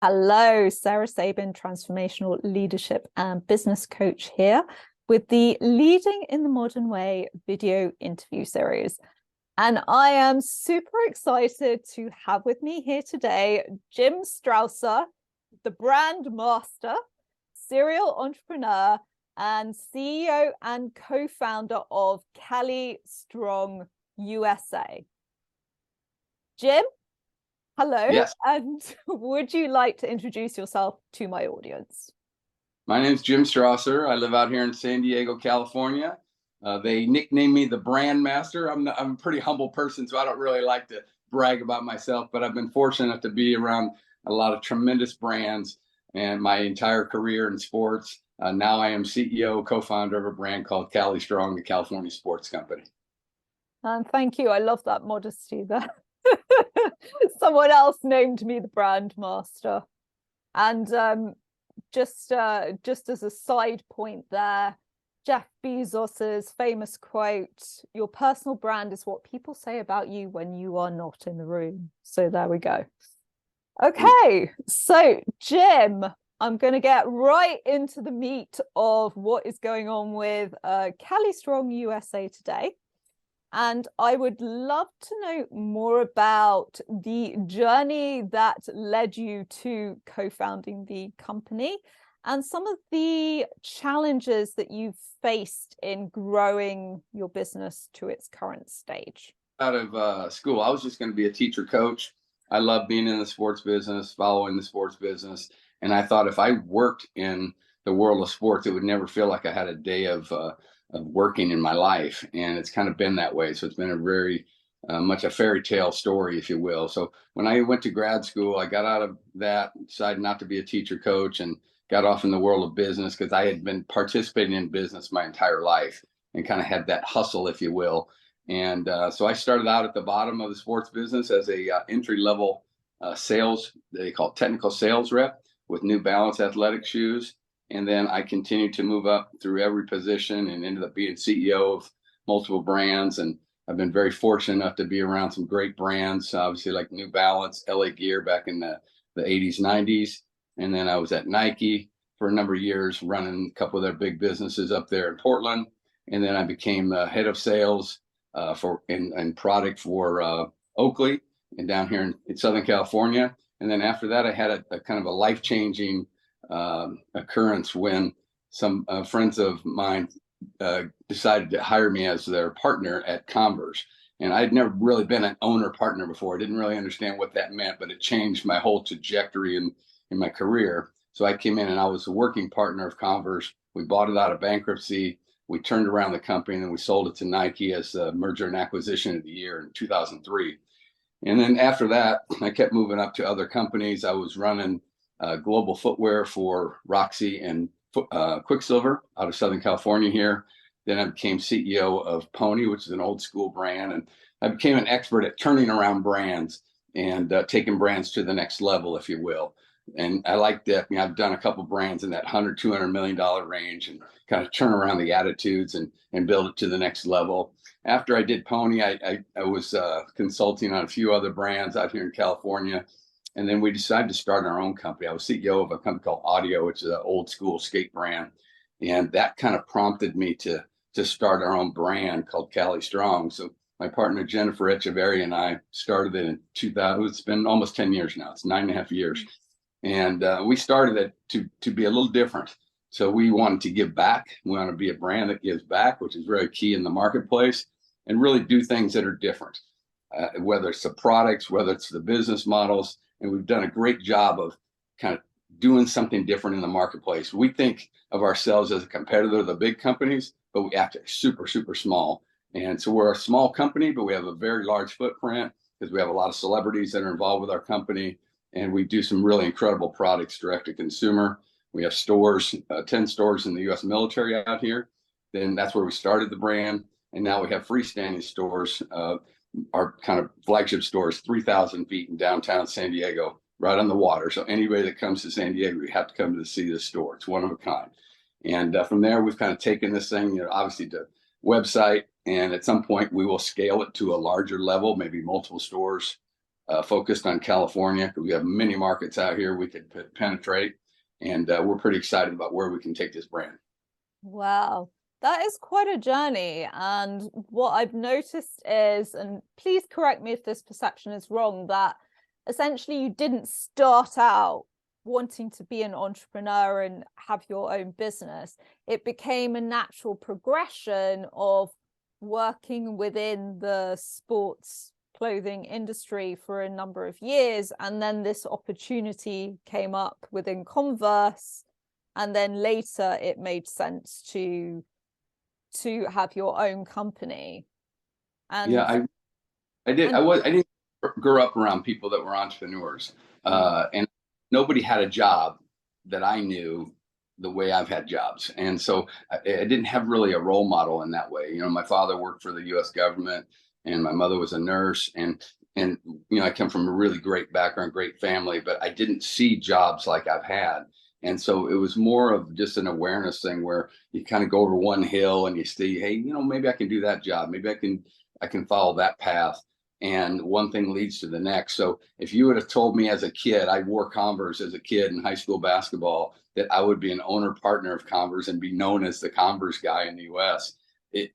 Hello, Sarah Sabin, transformational leadership and business coach here with the Leading in the Modern Way video interview series. And I am super excited to have with me here today Jim Stroesser, the brand master, serial entrepreneur, and CEO and co-founder of Cali Strong USA. Jim, hello, Yes, and would you like to introduce yourself to my audience? my name is Jim Stroesser. I live out here in San Diego, California. They nickname me the brand master. I'm a pretty humble person, so I don't really like to brag about myself, but I've been fortunate enough to be around a lot of tremendous brands and my entire career in sports. Now I am CEO, co-founder of a brand called Cali Strong, the California sports company. And thank you. I love that modesty there. Someone else named me the brand master. And just as a side point there, Jeff Bezos's famous quote, "Your personal brand is what people say about you when you are not in the room." So there we go. Okay, so Jim, I'm going to get right into the meat of what is going on with Cali Strong USA today. And I would love to know more about the journey that led you to co-founding the company and some of the challenges that you've faced in growing your business to its current stage. Out of school, I was just going to be a teacher coach. I love being in the sports business, following the sports business. And I thought if I worked in the world of sports, it would never feel like I had a day of working in my life. And it's kind of been that way. So it's been a very much a fairy tale story, if you will. So when I went to grad school, I got out of that, decided not to be a teacher coach, and got off in the world of business because I had been participating in business my entire life and kind of had that hustle, if you will. And so I started out at the bottom of the sports business as a entry level sales, they call it technical sales rep with New Balance athletic shoes. And then I continued to move up through every position and ended up being CEO of multiple brands. And I've been very fortunate enough to be around some great brands, obviously like New Balance, LA Gear back in the 80s, 90s. And then I was at Nike for a number of years, running a couple of their big businesses up there in Portland. And then I became head of sales for in product for Oakley and down here in Southern California. And then after that, I had a kind of a life-changing occurrence when some friends of mine decided to hire me as their partner at Converse. And I'd never really been an owner partner before. I didn't really understand what that meant, but it changed my whole trajectory in my career. So I came in and I was a working partner of Converse. We bought it out of bankruptcy. We turned around the company and then we sold it to Nike as a merger and acquisition of the year in 2003. And then after that, I kept moving up to other companies. I was running global footwear for Roxy and Quicksilver out of Southern California here. Then I became CEO of Pony, which is an old school brand. And I became an expert at turning around brands and taking brands to the next level, if you will. And I like that. I've done a couple brands in that $100-200 million range and kind of turn around the attitudes and build it to the next level. After I did Pony, I was consulting on a few other brands out here in California. And then we decided to start our own company. I was CEO of a company called Audio, which is an old school skate brand. And that kind of prompted me to start our own brand called Cali Strong. So my partner, Jennifer Echeverry, and I started it in 2000. It's been almost 10 years now. It's 9.5 years. And we started it to be a little different. So we wanted to give back. We want to be a brand that gives back, which is very key in the marketplace, and really do things that are different, whether it's the products, whether it's the business models. And we've done a great job of kind of doing something different in the marketplace. We think of ourselves as a competitor to the big companies, but we act super, super small. And so we're a small company, but we have a very large footprint because we have a lot of celebrities that are involved with our company. And we do some really incredible products direct to consumer. We have stores, 10 stores in the U.S. military out here. Then that's where we started the brand. And now we have freestanding stores. Our kind of flagship store is 3,000 feet in downtown San Diego, right on the water. So anybody that comes to San Diego, you have to come to see this store. It's one of a kind. And from there, we've kind of taken this thing, obviously to website. And at some point, we will scale it to a larger level, maybe multiple stores focused on California because we have many markets out here we could penetrate, and we're pretty excited about where we can take this brand. Wow, that is quite a journey. And what I've noticed is, and please correct me if this perception is wrong, that essentially you didn't start out wanting to be an entrepreneur and have your own business. It became a natural progression of working within the sports clothing industry for a number of years, and then this opportunity came up within Converse, and then later it made sense to have your own company. And Yeah, I did. I didn't grow up around people that were entrepreneurs, and nobody had a job that I knew the way I've had jobs, and so I didn't have really a role model in that way. You know, my father worked for the U.S. government, and my mother was a nurse, and you know, I come from a really great background, great family, but I didn't see jobs like I've had. And so it was more of just an awareness thing where you kind of go over one hill and you see, hey, you know, maybe I can do that job. Maybe I can follow that path. And one thing leads to the next. So if you would have told me as a kid, I wore Converse as a kid in high school basketball, that I would be an owner partner of Converse and be known as the Converse guy in the US,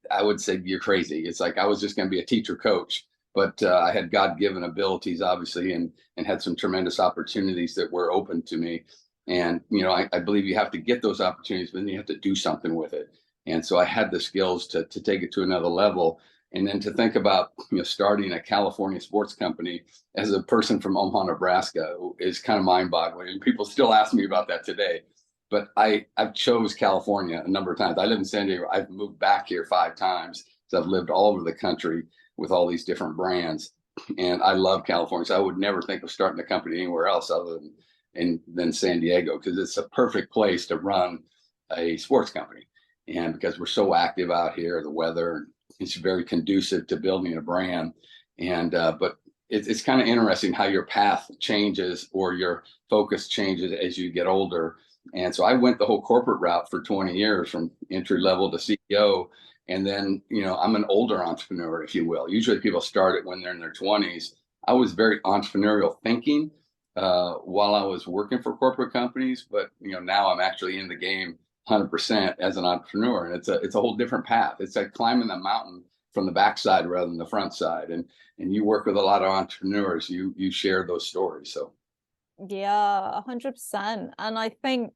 I would say you're crazy. It's like I was just going to be a teacher coach, but I had God-given abilities, obviously, and had some tremendous opportunities that were open to me. And, you know, I believe you have to get those opportunities, but then you have to do something with it. And so I had the skills to take it to another level. And then to think about, you know, starting a California sports company as a person from Omaha, Nebraska is kind of mind-boggling. And people still ask me about that today. But I've chose California a number of times. I live in San Diego. I've moved back here 5 times. So I've lived all over the country with all these different brands. And I love California. So I would never think of starting a company anywhere else other than San Diego, because it's a perfect place to run a sports company. And because we're so active out here, the weather, it's very conducive to building a brand. And but it's kind of interesting how your path changes or your focus changes as you get older. And so I went the whole corporate route for 20 years, from entry level to CEO. And then, you know, I'm an older entrepreneur, if you will. Usually people start it when they're in their 20s. I was very entrepreneurial thinking while I was working for corporate companies, but you know, now I'm actually in the game 100% as an entrepreneur, and it's a whole different path. It's like climbing the mountain from the backside rather than the front side. And you work with a lot of entrepreneurs. You share those stories. So yeah, 100%. And I think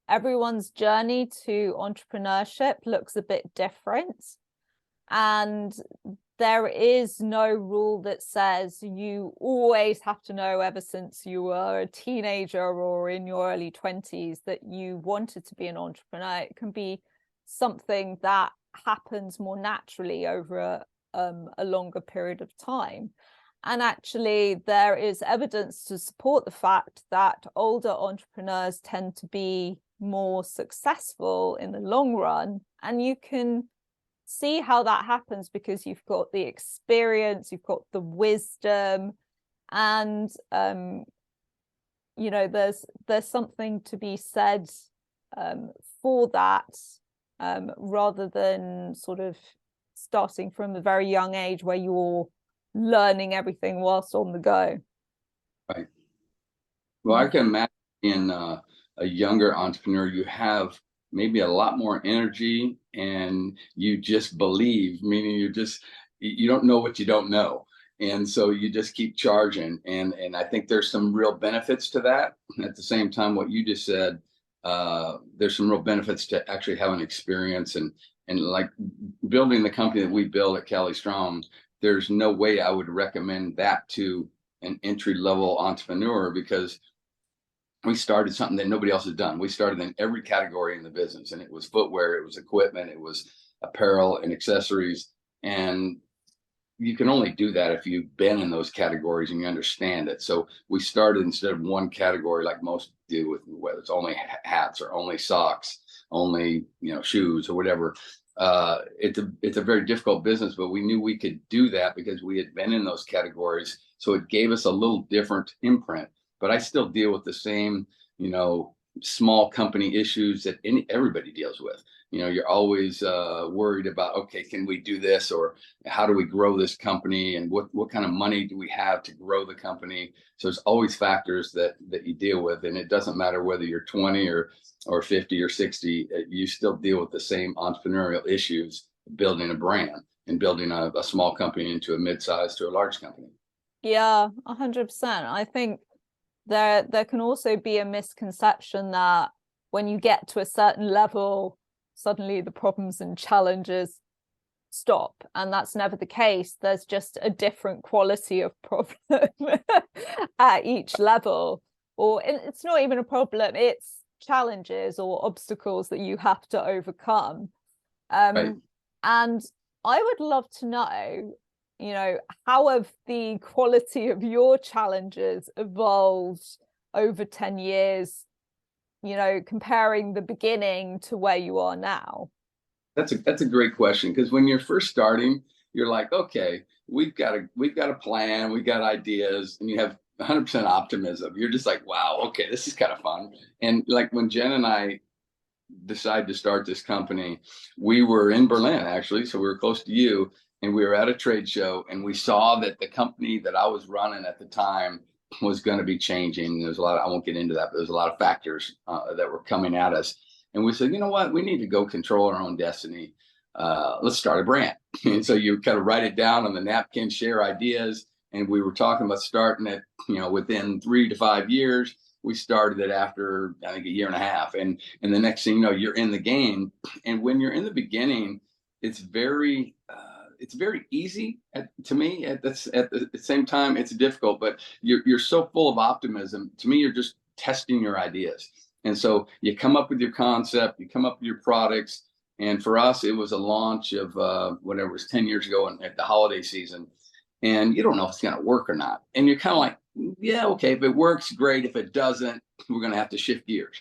everyone's journey to entrepreneurship looks a bit different. And there is no rule that says you always have to know ever since you were a teenager or in your early 20s that you wanted to be an entrepreneur. It can be something that happens more naturally over a longer period of time. And actually, there is evidence to support the fact that older entrepreneurs tend to be more successful in the long run. And you can see how that happens because you've got the experience, you've got the wisdom, and you know, there's something to be said for that, rather than sort of starting from a very young age where you're learning everything whilst on the go. right. Well, I can imagine in a younger entrepreneur, you have maybe a lot more energy, and you just believe, meaning you don't know what you don't know. And so you just keep charging. And I think there's some real benefits to that. At the same time, what you just said, there's some real benefits to actually having experience and like building the company that we build at Cali Strong. There's no way I would recommend that to an entry level entrepreneur, because we started something that nobody else had done. We started in every category in the business, and it was footwear, it was equipment, it was apparel and accessories. And you can only do that if you've been in those categories and you understand it. So we started, instead of one category like most do, with whether it's only hats or only socks, only, you know, shoes or whatever. It's a very difficult business, but we knew we could do that because we had been in those categories. So it gave us a little different imprint. But I still deal with the same, you know, small company issues that everybody deals with. You're always worried about, okay, can we do this, or how do we grow this company, and what kind of money do we have to grow the company? So there's always factors that you deal with, and it doesn't matter whether you're 20 or 50 or 60, you still deal with the same entrepreneurial issues, building a brand and building a small company into a mid-sized to a large company. Yeah, 100%. I think there can also be a misconception that when you get to a certain level, suddenly the problems and challenges stop, and that's never the case. There's just a different quality of problem at each level, or it's not even a problem, it's challenges or obstacles that you have to overcome. Right. And I would love to know, how have the quality of your challenges evolved over 10 years, comparing the beginning to where you are now? That's a great question, because when you're first starting, you're like, okay, we've got a plan, we've got ideas, and you have 100% optimism. You're just like, wow, okay, this is kind of fun. And like when Jen and I decided to start this company, we were in Berlin, actually, so we were close to you, and we were at a trade show, and we saw that the company that I was running at the time was going to be changing. There's a lot I won't get into that, but there's a lot of factors that were coming at us. And we said, you know what, we need to go control our own destiny. Let's start a brand. And so you kind of write it down on the napkin, share ideas. And we were talking about starting it, within 3 to 5 years. We started it after, I think, a year and a half. And the next thing you know, you're in the game. And when you're in the beginning, it's very easy to me. At the same time, it's difficult, but you're so full of optimism. To me, you're just testing your ideas. And so you come up with your concept, you come up with your products. And for us, it was a launch of whatever it was 10 years ago at the holiday season. And you don't know if it's going to work or not. And you're kind of like, yeah, okay, if it works, great. If it doesn't, we're going to have to shift gears.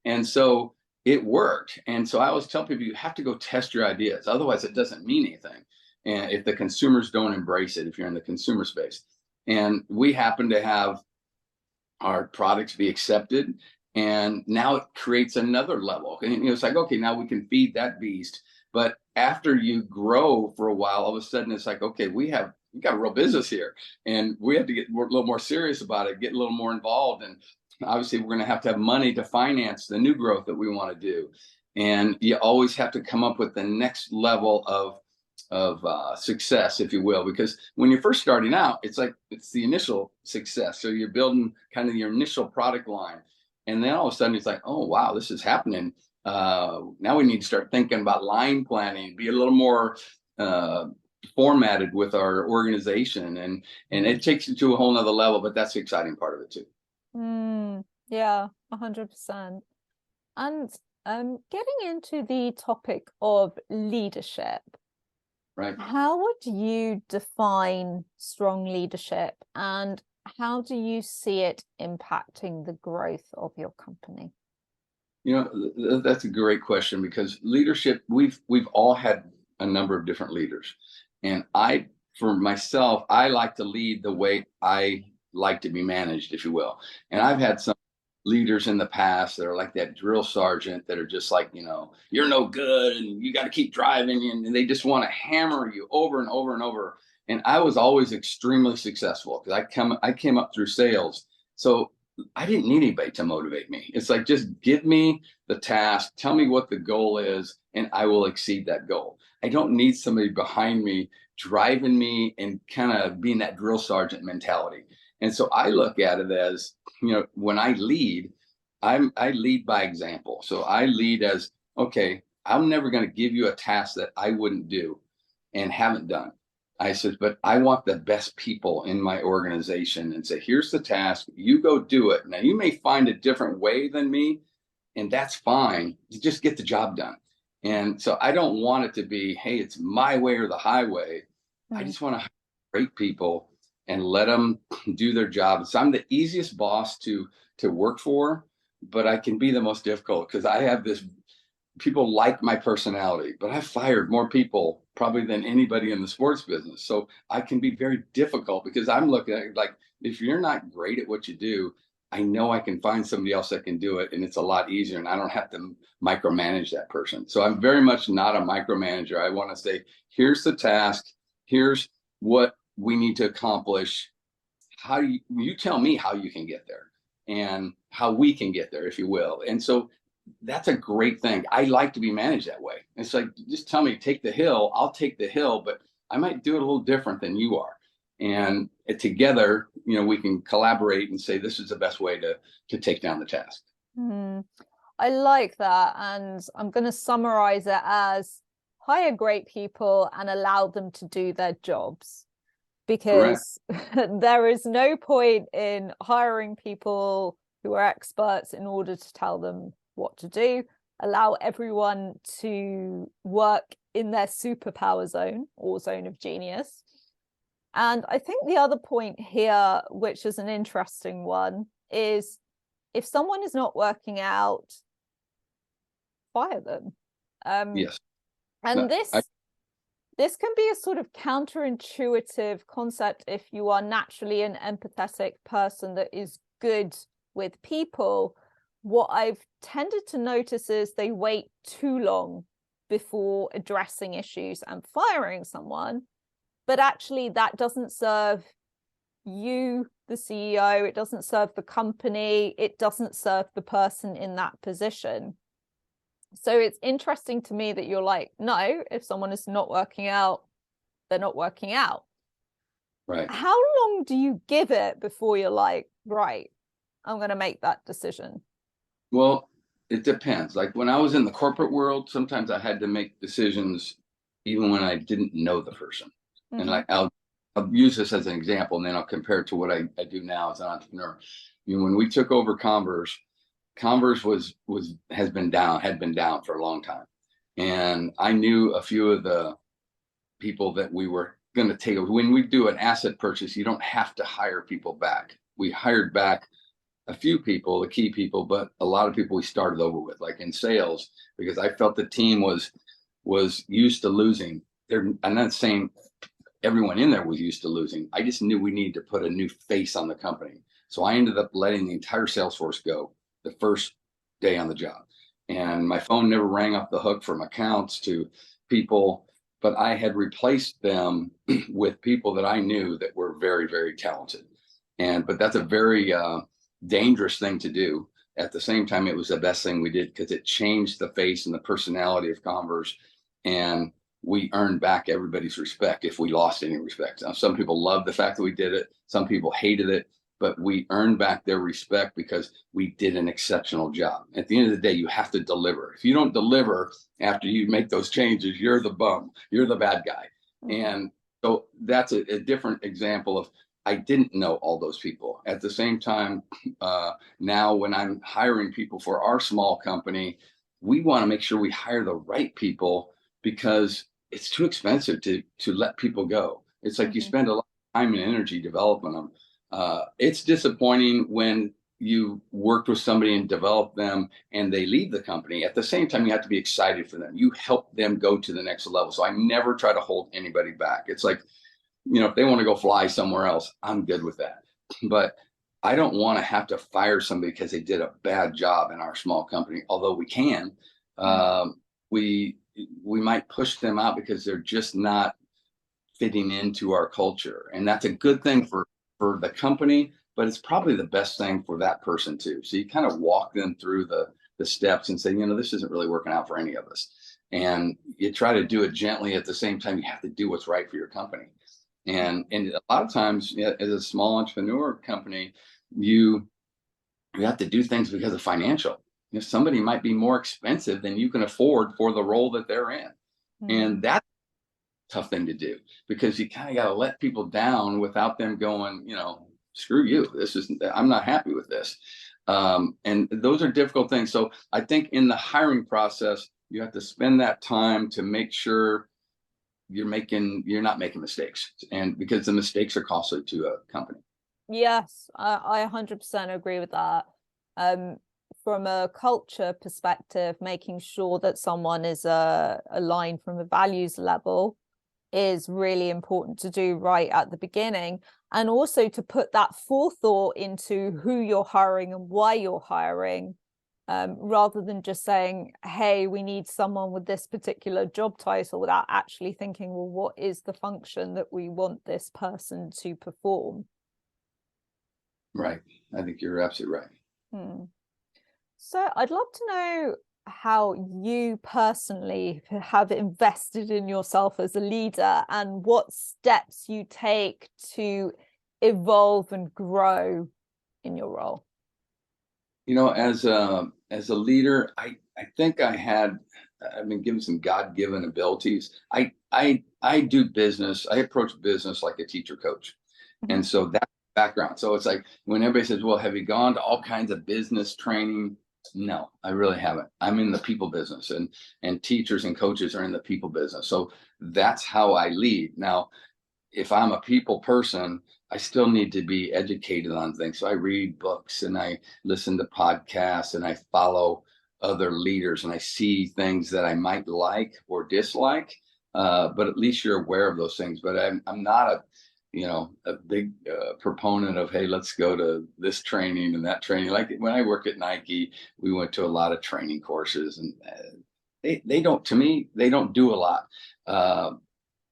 And so it worked. And so I always tell people, you have to go test your ideas. Otherwise, it doesn't mean anything. And if the consumers don't embrace it, if you're in the consumer space. And we happen to have our products be accepted. And now it creates another level. And it's like, okay, now we can feed that beast. But after you grow for a while, all of a sudden it's like, okay, we got a real business here, and we have to get a little more serious about it, get a little more involved. And obviously we're going to have money to finance the new growth that we want to do. And you always have to come up with the next level of success, if you will, because when you're first starting out, it's the initial success. So you're building kind of your initial product line. And then all of a sudden it's like, oh, wow, this is happening. Now we need to start thinking about line planning, be a little more formatted with our organization. And it takes you to a whole nother level, but that's the exciting part of it too. Yeah, 100%. And getting into the topic of leadership, right? How would you define strong leadership, and how do you see it impacting the growth of your company? That's a great question, because leadership, we've all had a number of different leaders. And for myself, I like to lead the way I like to be managed, if you will. And I've had some leaders in the past that are like that drill sergeant that are just like, you're no good and you got to keep driving, and they just want to hammer you over and over and over. And I was always extremely successful because I came up through sales. So I didn't need anybody to motivate me. It's like, just give me the task, tell me what the goal is, and I will exceed that goal. I don't need somebody behind me driving me and kind of being that drill sergeant mentality. And so I look at it as, when I lead, I lead by example. So I lead as, okay, I'm never going to give you a task that I wouldn't do and haven't done. I said, but I want the best people in my organization, and say, here's the task, you go do it. Now you may find a different way than me, and that's fine. Just get the job done. And so I don't want it to be, hey, it's my way or the highway. I just want to hire great people and let them do their job. So I'm the easiest boss to work for, but I can be the most difficult because I have this, people like my personality, but I've fired more people probably than anybody in the sports business. So I can be very difficult because I'm looking at it like, if you're not great at what you do, I know I can find somebody else that can do it, and it's a lot easier, and I don't have to micromanage that person. So I'm very much not a micromanager. I want to say, here's the task, here's what we need to accomplish. How do you tell me how you can get there and how we can get there, if you will. And so that's a great thing. I like to be managed that way. It's like, just tell me, take the hill, I'll take the hill, but I might do it a little different than you are. And together, we can collaborate and say, this is the best way to take down the task. I like that. And I'm going to summarize it as hire great people and allow them to do their jobs. Because there is no point in hiring people who are experts in order to tell them what to do. Allow everyone to work in their superpower zone or zone of genius. And I think the other point here, which is an interesting one, is if someone is not working out, fire them. Yes. And this can be a sort of counterintuitive concept if you are naturally an empathetic person that is good with people. What I've tended to notice is they wait too long before addressing issues and firing someone. But actually, that doesn't serve you, the CEO. It doesn't serve the company. It doesn't serve the person in that position. So it's interesting to me that you're like, no, if someone is not working out, they're not working out. Right. How long do you give it before you're like, right, I'm going to make that decision? Well, it depends. Like when I was in the corporate world, sometimes I had to make decisions even when I didn't know the person. Mm-hmm. And like I'll use this as an example, and then I'll compare it to what I do now as an entrepreneur. When we took over Converse had been down for a long time. And I knew a few of the people that we were going to take. When we do an asset purchase, you don't have to hire people back. We hired back a few people, the key people, but a lot of people we started over with, like in sales, because I felt the team was used to losing. I'm not saying everyone in there was used to losing. I just knew we needed to put a new face on the company. So I ended up letting the entire sales force go the first day on the job. And my phone never rang off the hook from accounts to people, but I had replaced them with people that I knew that were very, very talented. But that's a very dangerous thing to do. At the same time, it was the best thing we did because it changed the face and the personality of Converse. And we earned back everybody's respect if we lost any respect. Now, some people loved the fact that we did it. Some people hated it, but we earned back their respect because we did an exceptional job. At the end of the day, you have to deliver. If you don't deliver after you make those changes, you're the bum, you're the bad guy. Mm-hmm. And so that's a different example of, I didn't know all those people. At the same time, now when I'm hiring people for our small company, we want to make sure we hire the right people because it's too expensive to let people go. It's like you spend a lot of time and energy developing them. It's disappointing when you worked with somebody and developed them and they leave the company. At the same time, you have to be excited for them. You help them go to the next level. So I never try to hold anybody back. It's like, if they want to go fly somewhere else, I'm good with that. But I don't want to have to fire somebody because they did a bad job in our small company. Although we can, we might push them out because they're just not fitting into our culture. And that's a good thing for the company, but it's probably the best thing for that person too. So you kind of walk them through the steps and say, this isn't really working out for any of us. And you try to do it gently. At the same time, you have to do what's right for your company. And a lot of times, as a small entrepreneur company, you have to do things because of financial. Somebody might be more expensive than you can afford for the role that they're in. Mm-hmm. And that's a tough thing to do because you kind of got to let people down without them going, screw you. I'm not happy with this. And those are difficult things. So I think in the hiring process, you have to spend that time to make sure you're not making mistakes, and because the mistakes are costly to a company. Yes, I 100% agree with that. From a culture perspective, making sure that someone is aligned from a values level is really important to do right at the beginning, and also to put that forethought into who you're hiring and why you're hiring, rather than just saying, hey, we need someone with this particular job title, without actually thinking, well, what is the function that we want this person to perform? Right. I think you're absolutely right. So I'd love to know how you personally have invested in yourself as a leader, and what steps you take to evolve and grow in your role. You know, as a leader, I think I've been given some God-given abilities. I do business. I approach business like a teacher coach. And so that's background. So it's like when everybody says, well, have you gone to all kinds of business training? No, I really haven't. I'm in the people business, and teachers and coaches are in the people business. So that's how I lead. Now, if I'm a people person, I still need to be educated on things. So I read books and I listen to podcasts and I follow other leaders and I see things that I might like or dislike. But at least you're aware of those things. But I'm not a big proponent of, hey, let's go to this training and that training. Like when I work at Nike, we went to a lot of training courses, and they don't, to me, they don't do a lot.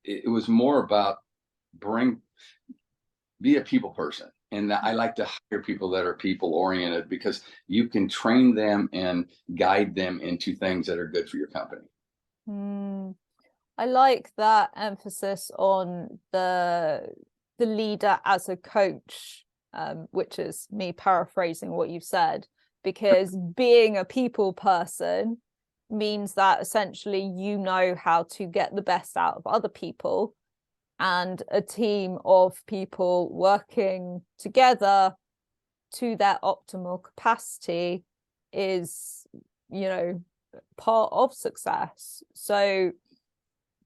It was more about be a people person. And I like to hire people that are people oriented, because you can train them and guide them into things that are good for your company. I like that emphasis on the leader as a coach, which is me paraphrasing what you've said, because being a people person means that essentially you know how to get the best out of other people, and a team of people working together to their optimal capacity is, part of success. So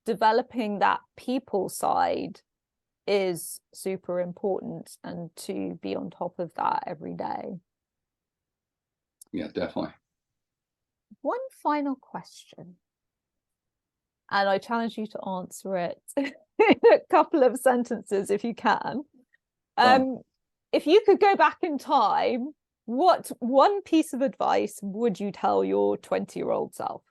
developing that people side is super important, and to be on top of that every day. Yeah, definitely. One final question, and I challenge you to answer it in a couple of sentences if you can. If you could go back in time, what one piece of advice would you tell your 20-year-old self?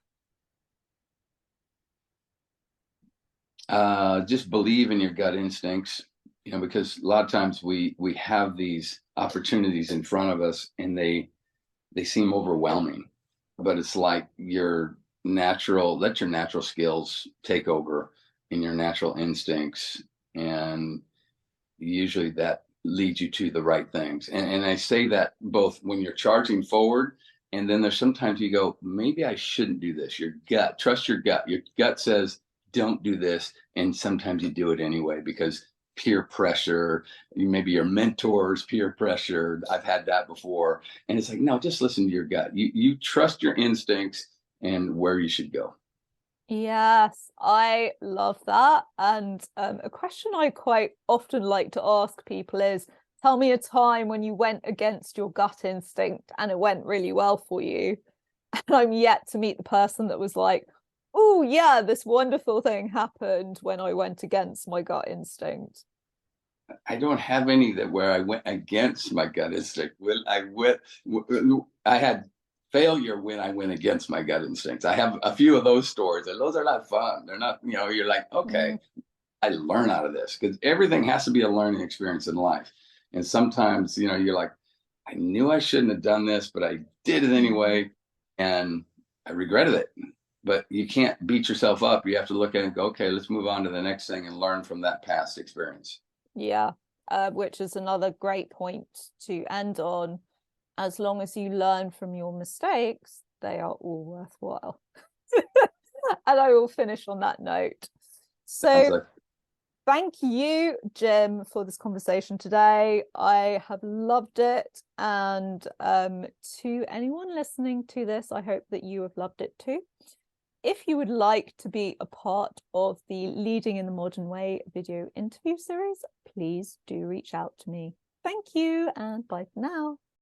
Just believe in your gut instincts, because a lot of times we have these opportunities in front of us and they seem overwhelming, but it's like let your natural skills take over in your natural instincts, and usually that leads you to the right things. And I say that both when you're charging forward, and then there's sometimes you go, maybe I shouldn't do this. Your gut, trust your gut. Your gut says, don't do this. And sometimes you do it anyway because peer pressure, maybe your mentors, peer pressure. I've had that before. And it's like, no, just listen to your gut. You trust your instincts and where you should go. Yes, I love that. And a question I quite often like to ask people is, tell me a time when you went against your gut instinct and it went really well for you. And I'm yet to meet the person that was like, oh yeah, this wonderful thing happened when I went against my gut instinct. I don't have any where I went against my gut instinct. I had failure when I went against my gut instincts. I have a few of those stories, and those are not fun. They're not, you're like, okay, I learn out of this, because everything has to be a learning experience in life. And sometimes, you're like, I knew I shouldn't have done this, but I did it anyway, and I regretted it. But you can't beat yourself up. You have to look at it and go, okay, let's move on to the next thing and learn from that past experience. Yeah, which is another great point to end on. As long as you learn from your mistakes, they are all worthwhile. And I will finish on that note. So thank you, Jim, for this conversation today. I have loved it. And to anyone listening to this, I hope that you have loved it too. If you would like to be a part of the Leading in the Modern Way video interview series, please do reach out to me. Thank you, and bye for now.